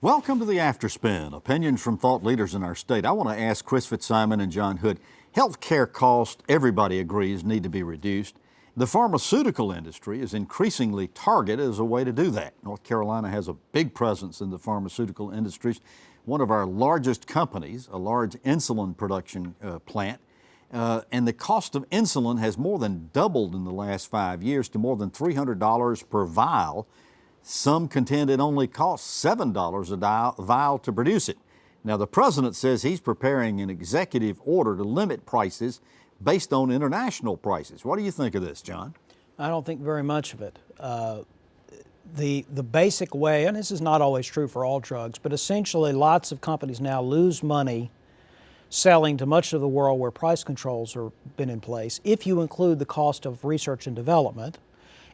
Welcome to the Afterspin, opinions from thought leaders in our state. I want to ask Chris Fitzsimon and John Hood, health care costs, everybody agrees, need to be reduced. The pharmaceutical industry is increasingly targeted as a way to do that. North Carolina has a big presence in the pharmaceutical industries. One of our largest companies, a large insulin production plant, and the cost of insulin has more than doubled in the last 5 years to more than $300 per vial. Some contend it only costs $7 a vial to produce it. Now, the president says he's preparing an executive order to limit prices based on international prices. What do you think of this, John? I don't think very much of it. The basic way, and this is not always true for all drugs, but essentially lots of companies now lose money selling to much of the world where price controls have been in place, if you include the cost of research and development,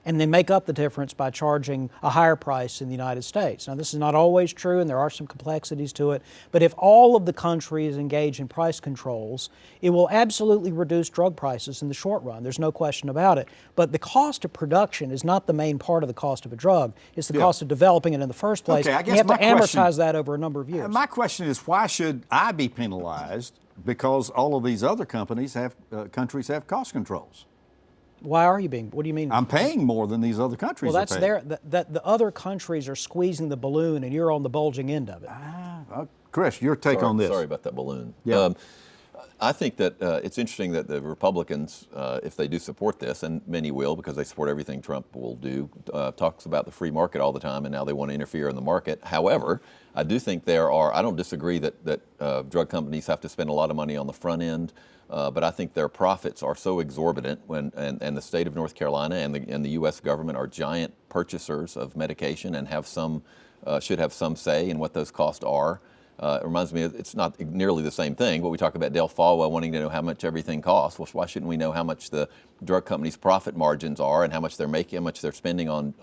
and they make up the difference by charging a higher price in the United States. Now, this is not always true, and there are some complexities to it, but if all of the countries engage in price controls, it will absolutely reduce drug prices in the short run. There's no question about it. But the cost of production is not the main part of the cost of a drug. It's the cost of developing it in the first place. Okay, I guess you have to question, amortize that over a number of years. My question is, why should I be penalized because all of these other countries have cost controls? Why are you being, what do you mean? I'm paying more than these other countries Well, that's are paying. the other countries are squeezing the balloon and you're on the bulging end of it. Chris, your take on this. Sorry about that balloon. Yeah. I think that it's interesting that the Republicans, if they do support this, and many will because they support everything Trump will do, talks about the free market all the time, and now they want to interfere in the market. However, I do think I don't disagree that drug companies have to spend a lot of money on the front end, but I think their profits are so exorbitant and the state of North Carolina and the U.S. government are giant purchasers of medication and should have some say in what those costs are. It reminds me, it's not nearly the same thing, but we talk about Dale Folwell wanting to know how much everything costs. Well, why shouldn't we know how much the drug companies' profit margins are and how much they're making, how much they're spending on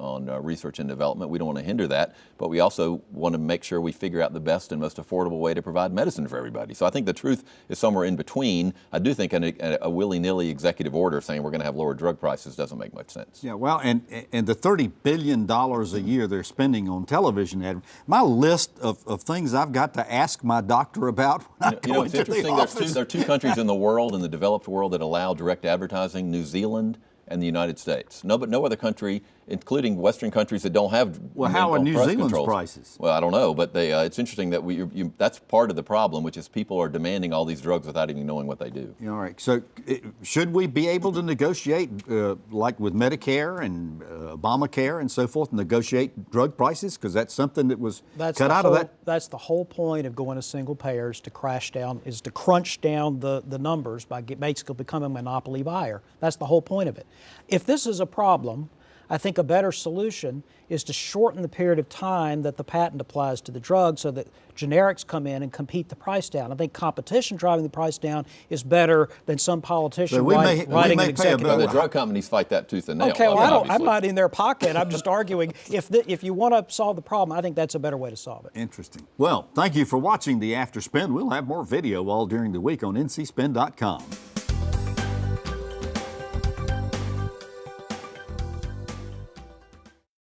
research and development? We don't want to hinder that, but we also want to make sure we figure out the best and most affordable way to provide medicine for everybody. So I think the truth is somewhere in between. I do think a willy-nilly executive order saying we're going to have lower drug prices doesn't make much sense. Yeah, well, and the $30 billion a year they're spending on television, my list of things I've got to ask my doctor about when I go into the office. There are two countries in the world, in the developed world, that allow direct advertising: New Zealand and the United States. No other country, including Western countries that don't have how are New Zealand's controls. Prices? Well, I don't know, but it's interesting that that's part of the problem, which is people are demanding all these drugs without even knowing what they do. All right. So should we be able to negotiate, like with Medicare and Obamacare and so forth, negotiate drug prices? Because that's something that was cut out of that. That's the whole point of going to single payers, to crunch down the numbers by basically becoming a monopoly buyer. That's the whole point of it. If this is a problem, I think a better solution is to shorten the period of time that the patent applies to the drug so that generics come in and compete the price down. I think competition driving the price down is better than some politician writing an executive order. The drug companies fight that tooth and nail. Okay, well, I'm not in their pocket. I'm just arguing if you want to solve the problem, I think that's a better way to solve it. Interesting. Well, thank you for watching the Afterspin. We'll have more video all during the week on ncspin.com.